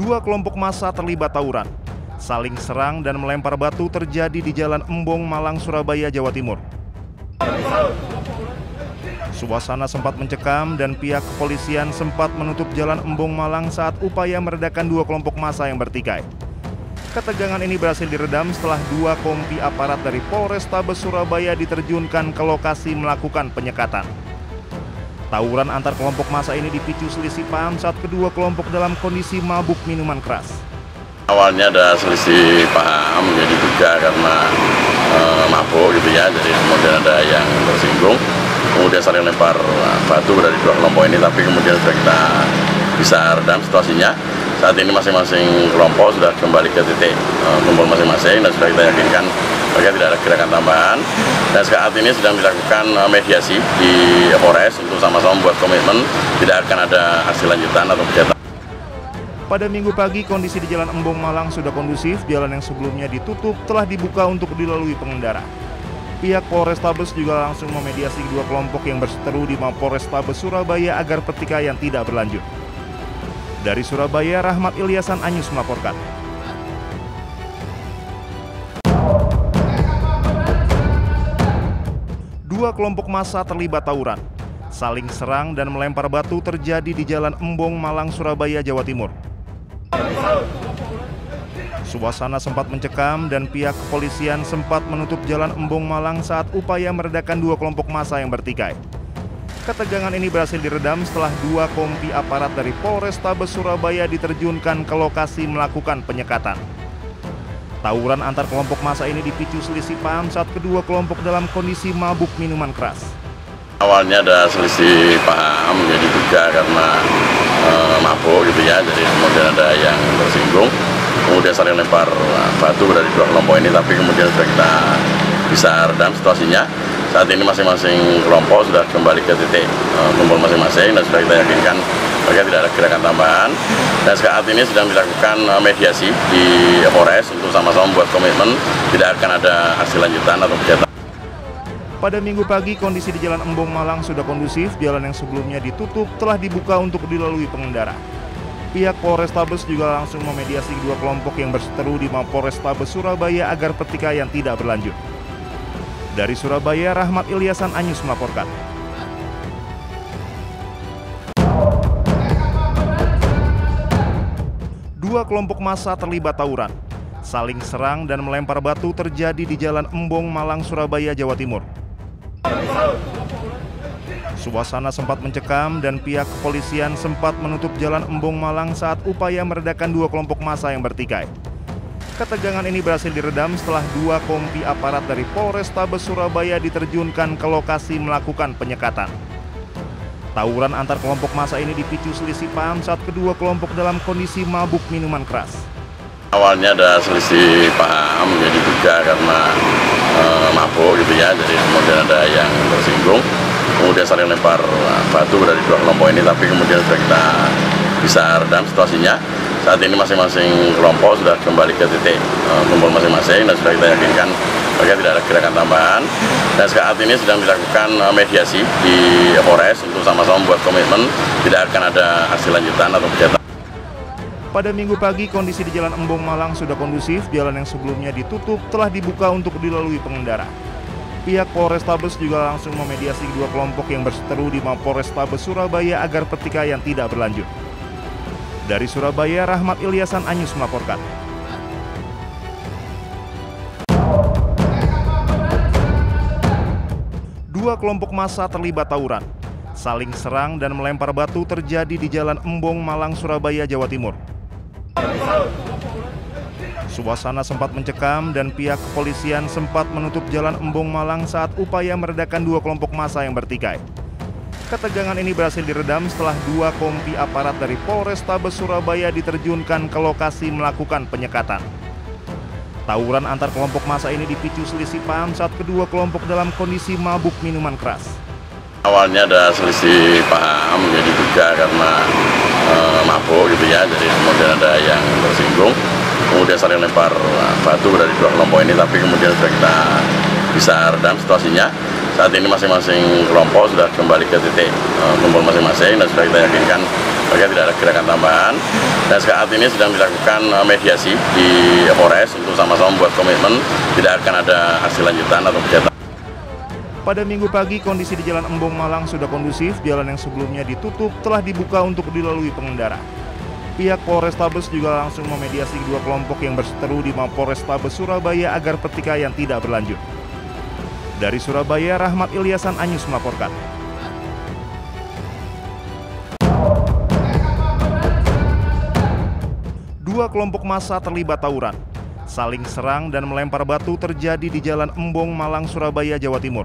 Dua kelompok massa terlibat tawuran, saling serang dan melempar batu terjadi di Jalan Embong, Malang, Surabaya, Jawa Timur. Suasana sempat mencekam dan pihak kepolisian sempat menutup Jalan Embong, Malang saat upaya meredakan dua kelompok massa yang bertikai. Ketegangan ini berhasil diredam setelah dua kompi aparat dari Polrestabes Surabaya diterjunkan ke lokasi melakukan penyekatan. Tawuran antar kelompok massa ini dipicu selisih paham saat kedua kelompok dalam kondisi mabuk minuman keras. Awalnya ada selisih paham, jadi juga karena mabuk gitu ya, jadi kemudian ada yang tersinggung, kemudian saling lempar batu dari dua kelompok ini, tapi kemudian sudah kita bisa redam situasinya. Saat ini masing-masing kelompok sudah kembali ke titik kumpul masing-masing dan sudah kita yakinkan mereka tidak ada gerakan tambahan. Dan saat ini sedang dilakukan mediasi di Polres untuk sama-sama membuat komitmen tidak akan ada aksi lanjutan atau kegiatan. Pada Minggu pagi, kondisi di Jalan Embong, Malang sudah kondusif. Jalan yang sebelumnya ditutup telah dibuka untuk dilalui pengendara. Pihak Polrestabes juga langsung memediasi dua kelompok yang berseteru di Mapolrestabes Surabaya agar pertikaian tidak berlanjut. Dari Surabaya, Rahmat Ilyasan Anyus melaporkan. Dua kelompok massa terlibat tawuran, saling serang dan melempar batu terjadi di Jalan Embong, Malang, Surabaya, Jawa Timur. Suasana sempat mencekam dan pihak kepolisian sempat menutup Jalan Embong, Malang saat upaya meredakan dua kelompok massa yang bertikai. Ketegangan ini berhasil diredam setelah dua kompi aparat dari Polrestabes Surabaya diterjunkan ke lokasi melakukan penyekatan. Tawuran antar kelompok massa ini dipicu selisih paham saat kedua kelompok dalam kondisi mabuk minuman keras. Awalnya ada selisih paham, jadi juga karena mabuk gitu ya, jadi kemudian ada yang tersinggung, kemudian saling lempar batu dari dua kelompok ini, tapi kemudian sudah kita bisa redam situasinya. Saat ini masing-masing kelompok sudah kembali ke titik kumpul masing-masing dan sudah kita yakinkan mereka tidak ada gerakan tambahan. Dan saat ini sedang dilakukan mediasi di Polres untuk sama-sama membuat komitmen tidak akan ada aksi lanjutan atau kegiatan. Pada Minggu pagi, kondisi di Jalan Embong, Malang sudah kondusif. Jalan yang sebelumnya ditutup telah dibuka untuk dilalui pengendara. Pihak Polrestabes juga langsung memediasi dua kelompok yang berseteru di Mapolrestabes Surabaya agar pertikaian tidak berlanjut. Dari Surabaya, Rahmat Ilyasan Anyus melaporkan. Dua kelompok massa terlibat tawuran, saling serang dan melempar batu terjadi di Jalan Embong, Malang, Surabaya, Jawa Timur. Suasana sempat mencekam dan pihak kepolisian sempat menutup Jalan Embong, Malang saat upaya meredakan dua kelompok massa yang bertikai. Ketegangan ini berhasil diredam setelah dua kompi aparat dari Polrestabes Surabaya diterjunkan ke lokasi melakukan penyekatan. Tawuran antar kelompok massa ini dipicu selisih paham saat kedua kelompok dalam kondisi mabuk minuman keras. Awalnya ada selisih paham, jadi juga karena mabuk gitu ya, jadi kemudian ada yang tersinggung, kemudian saling lempar batu dari dua kelompok ini, tapi kemudian sudah kita bisa redam situasinya. Saat ini masing-masing kelompok sudah kembali ke titik kumpul masing-masing dan sudah kita yakinkan mereka tidak ada gerakan tambahan. Dan saat ini sedang dilakukan mediasi di Polres untuk sama-sama membuat komitmen tidak akan ada aksi lanjutan atau kegiatan. Pada Minggu pagi, kondisi di Jalan Embong, Malang sudah kondusif. Jalan yang sebelumnya ditutup telah dibuka untuk dilalui pengendara. Pihak Polrestabes juga langsung memediasi dua kelompok yang berseteru di Mapolrestabes Surabaya agar pertikaian tidak berlanjut. Dari Surabaya, Rahmat Ilyasan Anyus melaporkan. Dua kelompok massa terlibat tawuran, saling serang dan melempar batu terjadi di Jalan Embong, Malang, Surabaya, Jawa Timur. Suasana sempat mencekam dan pihak kepolisian sempat menutup Jalan Embong, Malang saat upaya meredakan dua kelompok massa yang bertikai. Ketegangan ini berhasil diredam setelah dua kompi aparat dari Polrestabes Surabaya diterjunkan ke lokasi melakukan penyekatan. Tawuran antar kelompok massa ini dipicu selisih paham saat kedua kelompok dalam kondisi mabuk minuman keras. Awalnya ada selisih paham, jadi juga karena mabuk gitu ya, jadi kemudian ada yang tersinggung, kemudian saling lempar batu dari dua kelompok ini, tapi kemudian sudah kita bisa redam situasinya. Saat ini masing-masing kelompok sudah kembali ke titik kumpul masing-masing dan sudah kita yakinkan mereka tidak ada gerakan tambahan. Dan saat ini sedang dilakukan mediasi di Polres untuk sama-sama membuat komitmen tidak akan ada aksi lanjutan atau kegiatan. Pada Minggu pagi, kondisi di Jalan Embong Malang sudah kondusif. Jalan yang sebelumnya ditutup telah dibuka untuk dilalui pengendara. Pihak Polrestabes juga langsung memediasi kedua kelompok yang berseteru di Mapolrestabes Surabaya agar pertikaian tidak berlanjut. Dari Surabaya, Rahmat Ilyasan Anyus melaporkan. Dua kelompok massa terlibat tawuran, saling serang dan melempar batu terjadi di Jalan Embong Malang, Surabaya, Jawa Timur.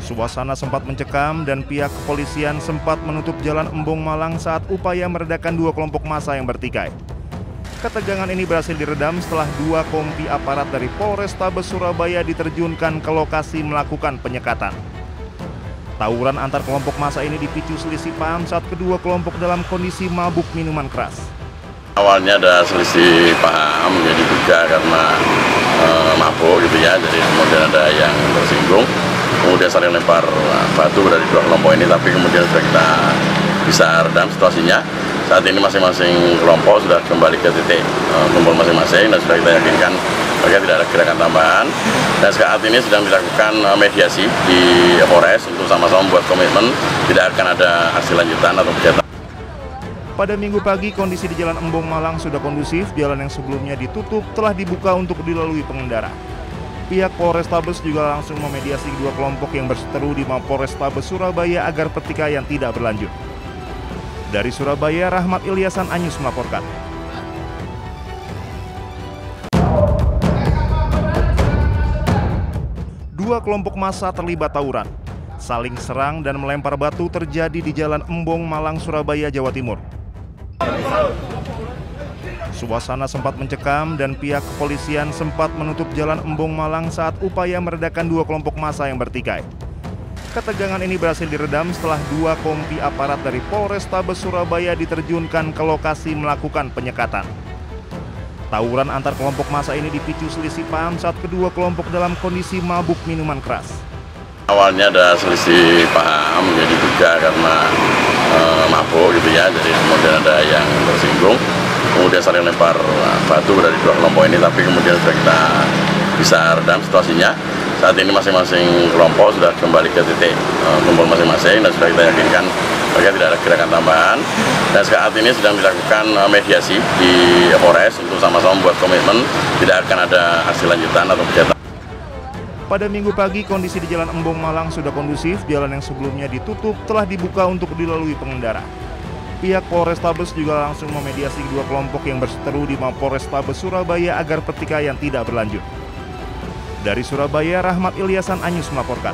Suasana sempat mencekam dan pihak kepolisian sempat menutup Jalan Embong Malang saat upaya meredakan dua kelompok massa yang bertikai. Ketegangan ini berhasil diredam setelah dua kompi aparat dari Polrestabes Surabaya diterjunkan ke lokasi melakukan penyekatan. Tawuran antar kelompok massa ini dipicu selisih paham saat kedua kelompok dalam kondisi mabuk minuman keras. Awalnya ada selisih paham, jadi diduga karena mabuk gitu ya, jadi kemudian ada yang tersinggung, kemudian saling lempar batu dari dua kelompok ini, tapi kemudian sudah kita bisa redam situasinya. Saat ini masing-masing kelompok sudah kembali ke titik kumpul masing-masing dan sudah kita yakinkan mereka tidak ada gerakan tambahan. Dan saat ini sedang dilakukan mediasi di Polres untuk sama-sama membuat komitmen tidak akan ada aksi lanjutan atau kegiatan. Pada Minggu pagi, kondisi di Jalan Embong Malang sudah kondusif. Jalan yang sebelumnya ditutup telah dibuka untuk dilalui pengendara. Pihak Polrestabes juga langsung memediasi kedua kelompok yang berseteru di Mapolrestabes Surabaya agar pertikaian tidak berlanjut. Dari Surabaya, Rahmat Ilyasan Anyus melaporkan. Dua kelompok massa terlibat tawuran, saling serang dan melempar batu terjadi di Jalan Embong Malang, Surabaya, Jawa Timur. Suasana sempat mencekam dan pihak kepolisian sempat menutup Jalan Embong Malang saat upaya meredakan dua kelompok massa yang bertikai. Ketegangan ini berhasil diredam setelah dua kompi aparat dari Polrestabes Surabaya diterjunkan ke lokasi melakukan penyekatan. Tawuran antar kelompok massa ini dipicu selisih paham saat kedua kelompok dalam kondisi mabuk minuman keras. Awalnya ada selisih paham, jadi diduga karena mabuk gitu ya, jadi kemudian ada yang tersinggung, kemudian saling lempar batu dari dua kelompok ini, tapi kemudian sudah kita bisa redam situasinya. Saat ini masing-masing kelompok sudah kembali ke titik kumpul masing-masing dan sudah kita yakinkan mereka tidak ada gerakan tambahan. Dan saat ini sedang dilakukan mediasi di Polres untuk sama-sama membuat komitmen tidak akan ada aksi lanjutan atau kegiatan. Pada Minggu pagi, kondisi di Jalan Embong Malang sudah kondusif. Jalan yang sebelumnya ditutup telah dibuka untuk dilalui pengendara. Pihak Polrestabes juga langsung memediasi kedua kelompok yang berseteru di Mapolrestabes Surabaya agar pertikaian tidak berlanjut. Dari Surabaya, Rahmat Ilyasan Anyus melaporkan.